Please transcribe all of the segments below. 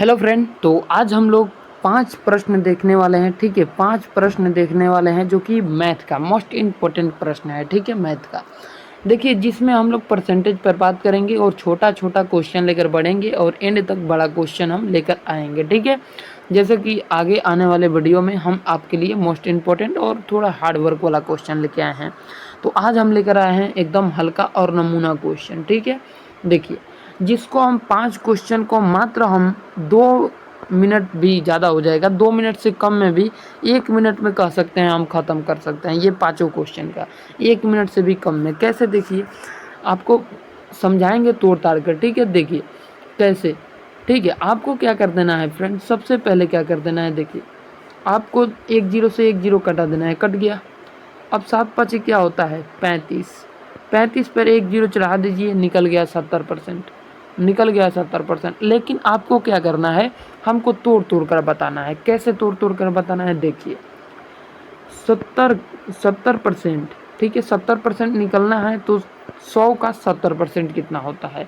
Hello friend, तो आज हम लोग 5 प्रश्न देखने वाले हैं। ठीक है, 5 प्रश्न देखने वाले हैं जो कि मैथ का मोस्ट इम्पोर्टेंट प्रश्न है। ठीक है, मैथ का देखिए, जिसमें हम लोग परसेंटेज पर बात करेंगे और छोटा छोटा क्वेश्चन लेकर बढ़ेंगे और एंड तक बड़ा क्वेश्चन हम लेकर आएंगे। ठीक है, जैसे कि आगे आने वाले वीडियो में हम आपके लिए मोस्ट इम्पोर्टेंट और थोड़ा हार्ड वर्क वाला क्वेश्चन लेके आए हैं। तो आज हम लेकर आए हैं एकदम हल्का और नमूना क्वेश्चन। ठीक है, देखिए, जिसको हम 5 क्वेश्चन को मात्र हम 2 मिनट भी ज़्यादा हो जाएगा, 2 मिनट से कम में भी 1 मिनट में कह सकते हैं हम ख़त्म कर सकते हैं ये पाँचों क्वेश्चन का, 1 मिनट से भी कम में। कैसे, देखिए आपको समझाएंगे तोड़ ताड़ कर। ठीक है, देखिए कैसे। ठीक है, आपको क्या कर देना है फ्रेंड, सबसे पहले क्या कर देना है, देखिए आपको 1 0 से 1 0 कटा देना है, कट गया। अब 7 5 क्या होता है 35, 35 पर 1 0 चढ़ा दीजिए, निकल गया 70%, निकल गया 70%। लेकिन आपको क्या करना है, हमको तोड़ तोड़ कर बताना है। कैसे तोड़ तोड़ कर बताना है, देखिए 70%। ठीक है, 70% निकलना है तो 100 का 70% कितना होता है।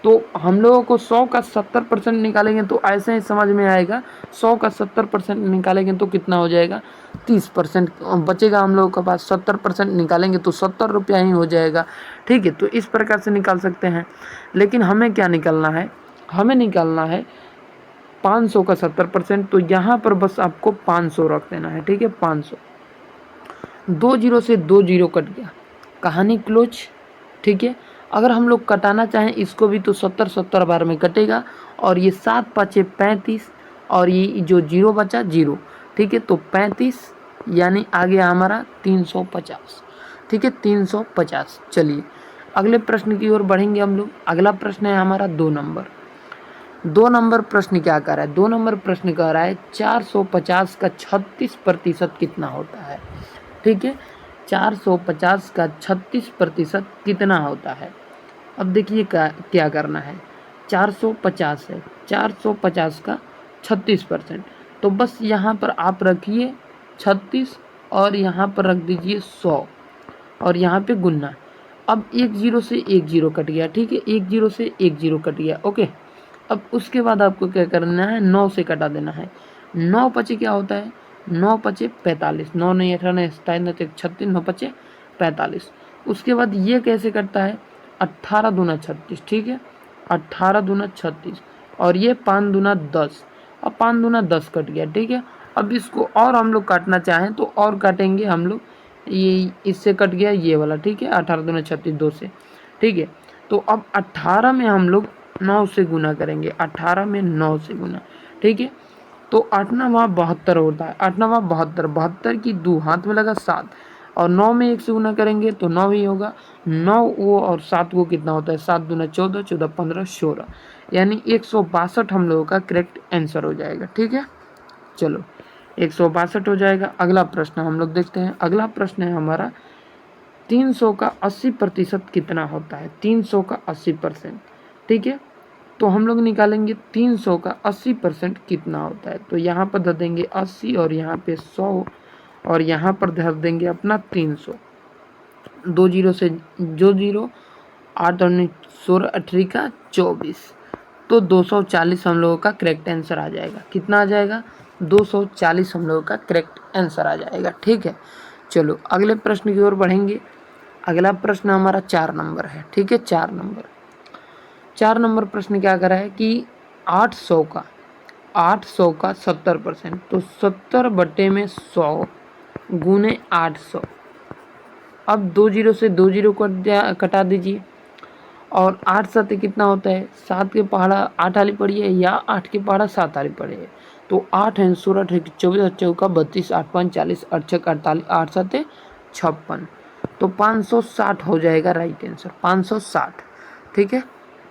तो हम लोगों को 100 का 70% निकालेंगे तो ऐसे ही समझ में आएगा। 100 का 70% निकालेंगे तो कितना हो जाएगा, 30% बचेगा हम लोगों के पास। 70% निकालेंगे तो 70 रुपया ही हो जाएगा। ठीक है, तो इस प्रकार से निकाल सकते हैं। लेकिन हमें क्या निकालना है, हमें निकालना है 500 का 70%। तो यहाँ पर बस आपको 500 रख देना है। ठीक है, 500, 2 0 से 2 0 कट गया, कहानी क्लोज। ठीक है, अगर हम लोग कटाना चाहें इसको भी तो 70 70 बार में कटेगा। और ये 7 5 35 और ये जो 0 बचा 0। ठीक है, तो 35 यानी आ गया हमारा 350। ठीक है, 350। चलिए अगले प्रश्न की ओर बढ़ेंगे हम लोग। अगला प्रश्न है हमारा 2 नंबर। 2 नंबर प्रश्न क्या कर रहा है, 2 नंबर प्रश्न कह रहा है 450 का 36% कितना होता है। ठीक है, 450 का 36% कितना होता है। अब देखिए क्या करना है, 450 है, 450 का 36%। तो बस यहाँ पर आप रखिए 36 और यहाँ पर रख दीजिए 100 और यहाँ पे गुन्ना। अब 1 0 से 1 0 कट गया। ठीक है, 1 0 से 1 0 कट गया। ओके, अब उसके बाद आपको क्या करना है, 9 से कटा देना है। 9 पचे क्या होता है, 9 पचे 45, 9 नहीं 18 नहीं 27 नहीं 36, 9 पचे 45। उसके बाद ये कैसे कटता है, 18 दूना 36। ठीक है, 18 दूना 36 और ये 5 दूना 10। अब 5 दूना 10 कट गया। ठीक है, अब इसको और हम लोग काटना चाहें तो और काटेंगे हम लोग, ये इससे कट गया ये वाला। ठीक है, 18 दूना 36 2 से। ठीक है, तो अब 18 में हम लोग 9 से गुना करेंगे, 18 में 9 से गुना। ठीक है, तो 8 9 72 होता है, 8 9 72, 72 की 2 हाथ में लगा 7 और 9 में 1 से गुना करेंगे तो 9 ही होगा। 9 वो और 7 वो कितना होता है, 7 दूना 14, 14 15 16, यानी 162 हम लोगों का करेक्ट आंसर हो जाएगा। ठीक है, चलो 162 हो जाएगा। अगला प्रश्न हम लोग देखते हैं। अगला प्रश्न है हमारा 300 का 80% कितना होता है, 300 का 80%। ठीक है, तो हम लोग निकालेंगे 300 का 80% कितना होता है। तो यहाँ पर धर देंगे 80 और यहाँ पे 100 और यहाँ पर धर देंगे अपना 300। 2 0 से जो 0, 8 और 16 18 का 24, तो 240 हम लोगों का करेक्ट आंसर आ जाएगा। कितना आ जाएगा, 240 हम लोगों का करेक्ट आंसर आ जाएगा। ठीक है, चलो अगले प्रश्न की ओर बढ़ेंगे। अगला प्रश्न हमारा 4 नंबर है। ठीक है, 4 नंबर, 4 नंबर प्रश्न क्या कर रहा है कि 800 का 70%। तो 70 बटे में 100 गुने 800। अब 2 0 से 2 0 कटा दीजिए और 8 7 कितना होता है, 7 के पहाड़ा 8 वाली पड़ी है या 8 के पहाड़ा 7 वाली पड़ी है। तो 8 है 16 24 8 चौका 32 8 5 40 8 6 48 8 7 56, तो 560 हो जाएगा राइट आंसर, 560। ठीक है,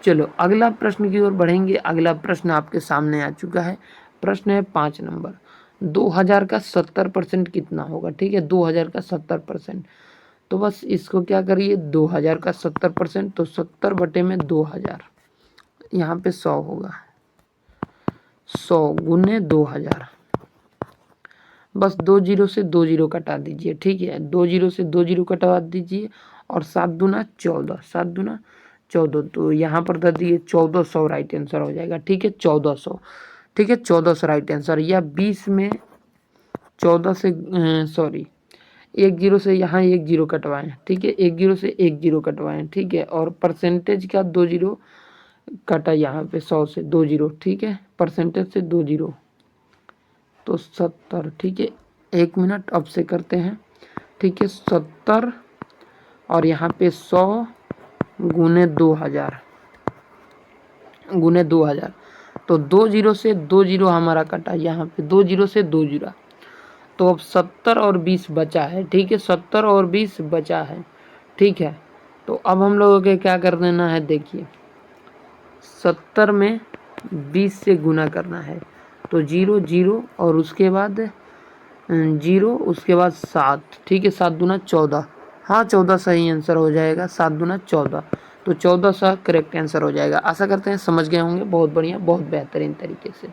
चलो अगला प्रश्न की ओर बढ़ेंगे। अगला प्रश्न आपके सामने आ चुका है। प्रश्न है 5 नंबर। 2000 का 70% कितना होगा। ठीक है, 2000 का 70%। तो बस इसको क्या करिए, 2000 का 70%, तो 70 बटे में 2000, यहाँ पे 100 होगा, 100 गुने 2000। बस 2 0 से 2 0 कटा दीजिए। ठीक है, 2 0 से 2 0 कटवा दीजिए और 7 दूना 14, 7 दूना 14, तो यहाँ पर दे दिए 1400 राइट आंसर हो जाएगा। ठीक है, 1400, ठीक है, 1400 राइट आंसर। या 20 में 14 से सॉरी, एक जीरो से यहाँ एक जीरो कटवाएं, ठीक है, एक जीरो से एक जीरो कटवाएं, ठीक है, और परसेंटेज का 2 जीरो कटा यहाँ पे, 100 से 2 जीरो, ठीक है, परसेंटेज से 2 जीरो तो 70, ठीक है। 1 मिनट अब से करते हैं, ठीक है, 70 और यहाँ पे 100 गुने 2000 गुने 2000, तो 2 जीरो से 2 जीरो हमारा कटा, यहाँ पे 2 जीरो से 2 जीरो, तो अब 70 और 20 बचा है, ठीक है, 70 और 20 बचा है, ठीक है। तो अब हम लोगों के क्या कर देना है, देखिए 70 में 20 से गुना करना है, तो 0 0 और उसके बाद 0, उसके बाद 7, ठीक है, 7 दूना 14, हाँ 14 सही आंसर हो जाएगा, 7 दूना 14, तो 14 सा करेक्ट आंसर हो जाएगा। आशा करते हैं समझ गए होंगे। बहुत बढ़िया, बहुत बेहतरीन तरीके से।